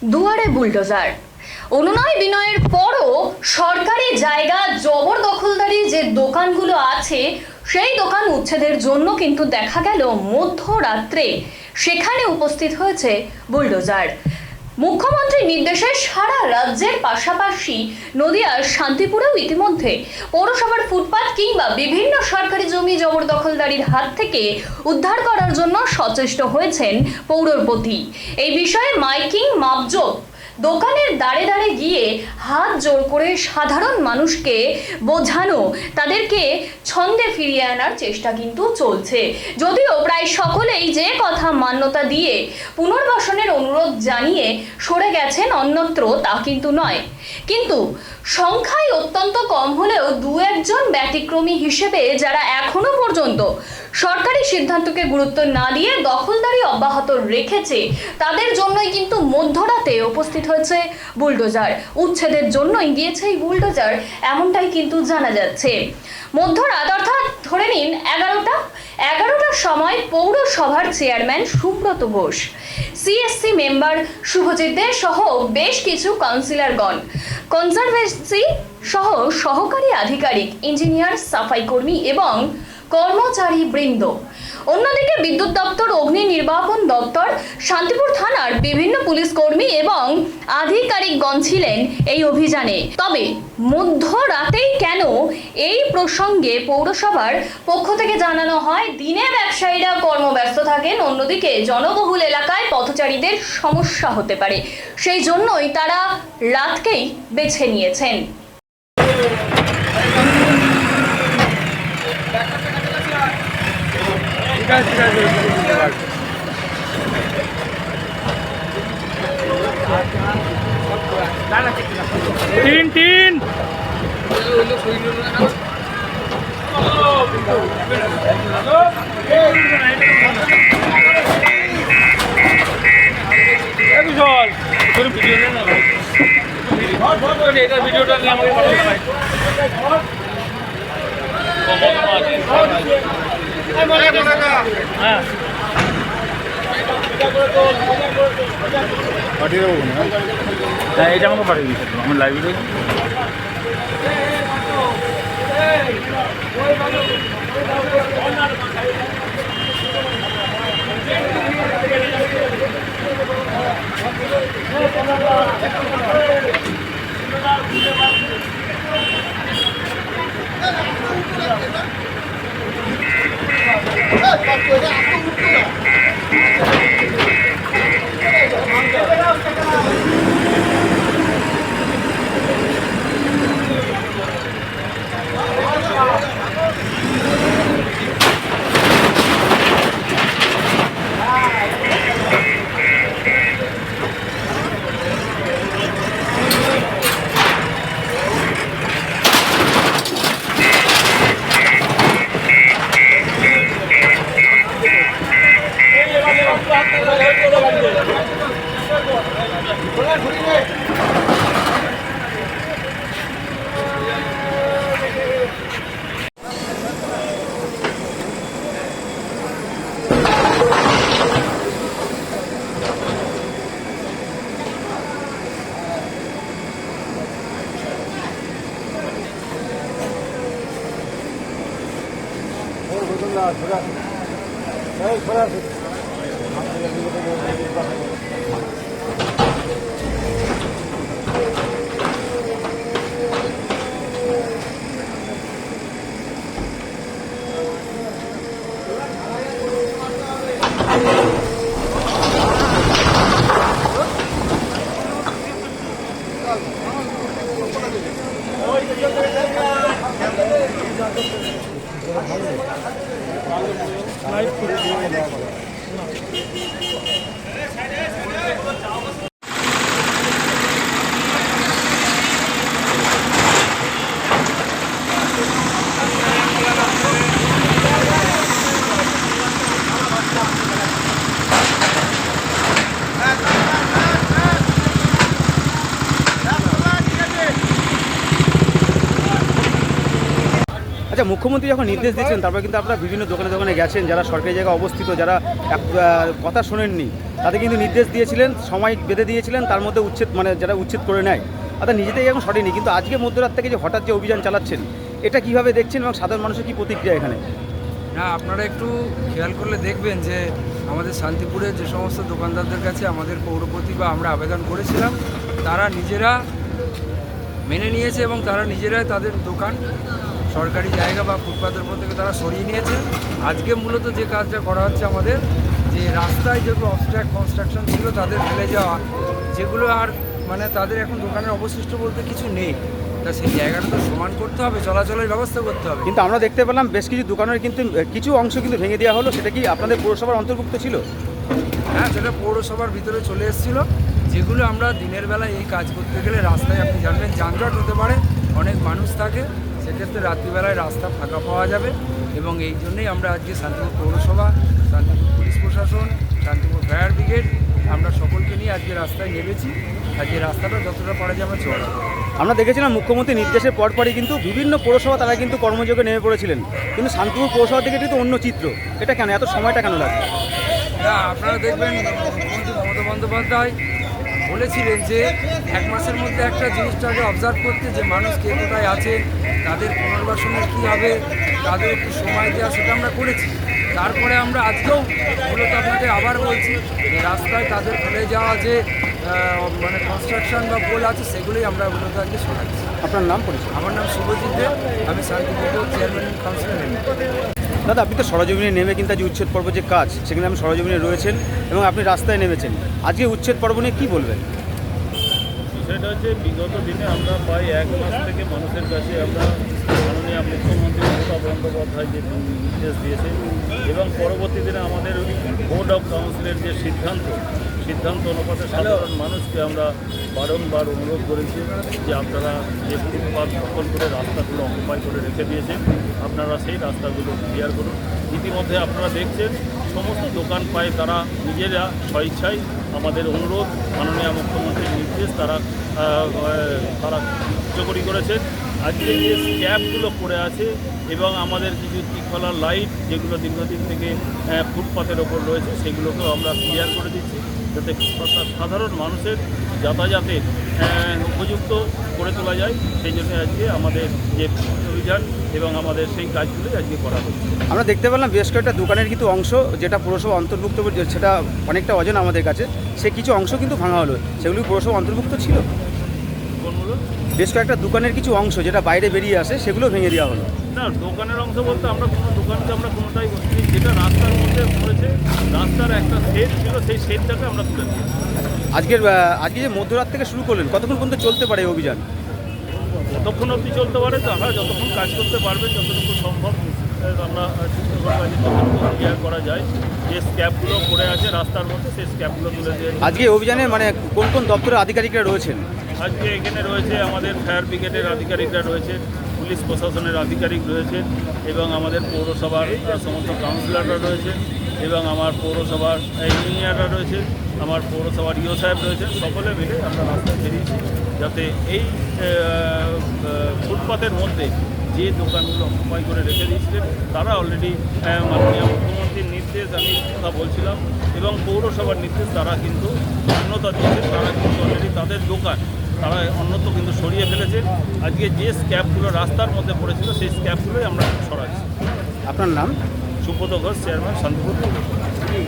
দুয়ারে বুলডোজার। অনুনয় বিনয়ের পরও সরকারি জায়গা জবরদখলদারি যে দোকানগুলো আছে সেই দোকান উচ্ছেদের জন্য কিন্তু দেখা গেল মধ্যরাত্রে সেখানে উপস্থিত হয়েছে বুলডোজার। মুখ্যমন্ত্রীর নির্দেশে সারা রাজ্যের পাশাপাশি নদিয়ার শান্তিপুরেও ইতিমধ্যে পৌরসভার ফুটপাত কিংবা বিভিন্ন সরকারি জমি জবরদখলদারির হাত থেকে উদ্ধার করার জন্য সচেষ্ট হয়েছেন পৌরপতি। এই বিষয়ে মাইকিং মাপজোপ দোকানের দাঁড়ে দাঁড়ে গিয়ে হাত জোড় করে সাধারণ মানুষকে বোঝানো, তাদেরকে ছন্দে ফিরিয়ে আনার চেষ্টা কিন্তু চলছে। যদিও প্রায় সকলেই যে কথা মান্যতা দিয়ে পুনর্বাসনের অনুরোধ জানিয়ে সরে গেছেন অন্যত্র তা কিন্তু নয়, কিন্তু সংখ্যায় অত্যন্ত কম হলেও দু একজন ব্যতিক্রমী হিসেবে যারা এখনো পর্যন্ত সরকারি সিদ্ধান্তকে গুরুত্ব না দিয়ে দখলদারি অব্যাহত রেখেছে তাদের জন্যই কিন্তু মধ্যরাতে উপস্থিত হয়েছে বুলডোজার। উচ্ছেদের জন্যই গিয়েছে এই বুলডোজার, এমনটাই কিন্তু জানা যাচ্ছে। মধ্যরাত অর্থাৎ ধরে নিন 11টার সময় পৌরসভার chairman Subrata Ghosh, CSC member Subhajit De সহ বেশ কিছু কাউন্সিলরগণ, কনজারভেন্সি সহ সহকারী আধিকারিক, ইঞ্জিনিয়ার, সাফাই কর্মী এবং কর্মচারী বৃন্দ, অন্যদিকে বিদ্যুৎ দপ্তর, অগ্নি নির্বাপন দপ্তর, শান্তিপুর থানার বিভিন্ন পুলিশ কর্মী এবং আধিকারিকগণ ছিলেন এই অভিযানে। তবে মধ্যরাতেই কেন এই প্রসঙ্গে পৌরসভার পক্ষ থেকে জানানো হয় দিনে ব্যবসায়ীরা কর্মব্যস্ত থাকেন, অন্যদিকে জনবহুল এলাকায় পথচারীদের সমস্যা হতে পারে, সেই জন্যই তারা রাতকেই বেছে নিয়েছেন। তিন ভিডিওটা নিয়ে আমাকে হ্যাঁ পাঠিয়ে দেবো না, হ্যাঁ এটা আমাকে পাঠিয়ে দিচ্ছি আমার লাইব্রেরি। আচ্ছা, মুখ্যমন্ত্রী যখন নির্দেশ দিচ্ছেন তারপর কিন্তু আপনারা বিভিন্ন দোকানে দোকানে গেছেন, যারা সরকারি জায়গায় অবস্থিত, যারা কথা শোনেননি, তাদের কিন্তু নির্দেশ দিয়েছিলেন, সময় বেঁধে দিয়েছিলেন, তার মধ্যে উচ্ছেদ মানে যারা উচ্ছেদ করে নেয় অর্থাৎ নিজেদের এখন সরেনি, কিন্তু আজকে মধ্যরাত থেকে যে হঠাৎ যে অভিযান চালাচ্ছেন এটা কিভাবে দেখছেন এবং সাধারণ মানুষের কি প্রতিক্রিয়া এখানে? না, আপনারা একটু খেয়াল করলে দেখবেন যে আমাদের শান্তিপুরে যে সমস্ত দোকানদারদের কাছে আমাদের পৌরপতি বা আমরা আবেদন করেছিলাম তারা নিজেরা মেনে নিয়েছে এবং তারা নিজেরাই তাদের দোকান সরকারি জায়গা বা ফুটপাতের উপর থেকে তারা সরিয়ে নিয়েছে। আজকে মূলত যে কাজটা করা হচ্ছে আমাদের, যে রাস্তায় যেগুলো অবস্ট্রাক্ট কনস্ট্রাকশন ছিল তাদের ফেলে যাওয়া, যেগুলো আর মানে তাদের এখন দোকানের অবশিষ্ট বলতে কিছু নেই, তা সেই জায়গাটা তো সমান করতে হবে, চলাচলের ব্যবস্থা করতে হবে। কিন্তু আমরা দেখতে পেলাম বেশ কিছু দোকানের কিন্তু কিছু অংশ কিন্তু ভেঙে দেওয়া হলো, সেটা কি আপনাদের পৌরসভার অন্তর্ভুক্ত ছিল? হ্যাঁ, সেটা পৌরসভার ভিতরে চলে এসেছিল, যেগুলো আমরা দিনের বেলায় এই কাজ করতে গেলে রাস্তায় আপনি জানবেন যানজট হতে পারে, অনেক মানুষ থাকে, সেক্ষেত্রে রাত্রিবেলায় রাস্তা ফাঁকা পাওয়া যাবে এবং এই জন্যেই আমরা আজকে শান্তিপুর পৌরসভা, শান্তিপুর পুলিশ প্রশাসন, শান্তিপুর ফায়ার ব্রিগেড আমরা সকলকে নিয়ে আজকে রাস্তায় নেমেছি। আজকে রাস্তাটা যতটা পারা যায় আমরা চড়া। আমরা দেখেছিলাম মুখ্যমন্ত্রীর নির্দেশের পরপরই কিন্তু বিভিন্ন পৌরসভা তারা কিন্তু কর্মযোগে নেমে পড়েছিলেন, কিন্তু শান্তিপুর পৌরসভা থেকে কিন্তু অন্য চিত্র। এটা কেন, এত সময়টা কেন লাগবে? না, আপনারা দেখবেন মুখ্যমন্ত্রী মমতা বন্দ্যোপাধ্যায় বলেছিলেন যে 1 মাসের মধ্যে একটা জিনিসটাকে অবজার্ভ করতে, যে মানুষ কে কোথায় আছে, তাদের পুনর্বাসনের কী হবে, তাদের একটু সময় দেওয়া, সেটা আমরা করেছি। তারপরে আমরা আজকেও মূলত আপনাদের আবার বলছি যে রাস্তায় তাদের ফেলে যাওয়া যে মানে কনস্ট্রাকশন বা পোল আছে সেগুলোই আমরা মূলত আজকে শোনাচ্ছি। আপনার নাম পরিচয়? আমার নাম শুভজিৎ দেব, আমি Shantipur chairman and councillor MP. দাদা, আপনি তো সরজমিনে নেমে কিন্তু আজ উচ্ছেদ পর্ব যে কাজ, সেখানে আপনি সরজমিনে রয়েছেন এবং আপনি রাস্তায় নেমেছেন। আজকে উচ্ছেদ পর্ব নিয়ে কী বলবেন? বিষয়টা হচ্ছে বিগত দিনে আমরা প্রায় 1 মাস থেকে মানুষের কাছে আমরা মাননীয় মুখ্যমন্ত্রী মমতা বন্দ্যোপাধ্যায় যে নির্দেশ দিয়েছেন এবং পরবর্তী দিনে আমাদের বোর্ড অফ কাউন্সিলের যে সিদ্ধান্ত অনুপাতে সাধারণ মানুষকে আমরা বারংবার অনুরোধ করেছি যে আপনারা যে ফুটপাত দখল করে রাস্তাগুলো অকুপাই করে রেখে দিয়েছেন, আপনারা সেই রাস্তাগুলো ক্লিয়ার করুন। ইতিমধ্যে আপনারা দেখছেন সমস্ত দোকান পায় তারা নিজেরা স্বেচ্ছায় আমাদের অনুরোধ, মাননীয় মুখ্যমন্ত্রীর নির্দেশ তারা কার্যকরী করেছেন। আজকে যে স্ক্যাপগুলো পড়ে আছে এবং আমাদের কিছু ত্রিফলার লাইট যেগুলো দীর্ঘদিন থেকে ফুটপাতের ওপর রয়েছে সেগুলোকেও আমরা ক্লিয়ার করে দিচ্ছি, যাতে সাধারণ মানুষের যাতায়াতের উপযুক্ত করে তোলা যায়। সেই জন্য আজকে আমাদের যে অভিযান এবং আমাদের সেই কাজগুলোই আজকে করা হচ্ছে। আমরা দেখতে পেলাম বেশ কয়েকটা দোকানের কিন্তু অংশ যেটা পৌরসভা অন্তর্ভুক্ত, সেটা অনেকটা অজানা আমাদের কাছে, সে কিছু অংশ কিন্তু ভাঙা হলো, সেগুলি পৌরসভা অন্তর্ভুক্ত ছিল। কোনগুলো? বেশ কয়েকটা দোকানের কিছু অংশ যেটা বাইরে বেরিয়ে আসে সেগুলো ভেঙে দেওয়া হলো। না, দোকানের অংশ বলতে আমরা কোনো দোকানকে আমরা কোনোটাই বলছি, যেটা রাস্তার মধ্যে পড়েছে, রাস্তার একটা শেড ছিল, সেই শেডটাকে আমরা তুলে দিয়েছি। আজকে যে মধ্যরাত থেকে শুরু করলেন, কতক্ষণ পর্যন্ত চলতে পারে এই অভিযান? যতক্ষণ অবধি চলতে পারে তারা যতক্ষণ কাজ করতে পারবে, যতটুকু সম্ভব আমরা চেষ্টা করবো যতটুকু ক্লিয়ার করা যায়। যে স্ক্যাপগুলো পড়ে আছে রাস্তার মধ্যে সেই স্ক্যাপগুলো তুলে দিয়ে আজকে অভিযানে মানে কোন কোন দপ্তরের আধিকারিকরা রয়েছেন? আজকে এখানে রয়েছে আমাদের ফায়ার ব্রিগেডের আধিকারিকরা রয়েছে, পুলিশ প্রশাসনের আধিকারিক রয়েছেন এবং আমাদের পৌরসভার সমস্ত কাউন্সিলররা রয়েছেন এবং আমার পৌরসভার ইঞ্জিনিয়াররা রয়েছে, আমার পৌরসভার ইও সাহেব রয়েছেন। সকলে মিলে আমরা রাস্তায় বেরিয়েছি যাতে এই ফুটপাতের মধ্যে যে দোকানগুলো অকুপাই করে রেখে দিয়েছিলেন তারা অলরেডি মাননীয় মুখ্যমন্ত্রীর নির্দেশ আমি কথা বলছিলাম এবং পৌরসভার নির্দেশ তারা কিন্তু মান্যতা দিয়েছেন, তারা কিন্তু অলরেডি তাদের দোকান তারা অন্যত্র কিন্তু সরিয়ে ফেলেছেন। আজকে যে স্ক্যাপগুলো রাস্তার মধ্যে পড়েছিল সেই স্ক্যাপগুলোই আমরা সরাচ্ছি। আপনার নাম? সুব্রত ঘোষ, চেয়ারম্যান, শান্তিপুর।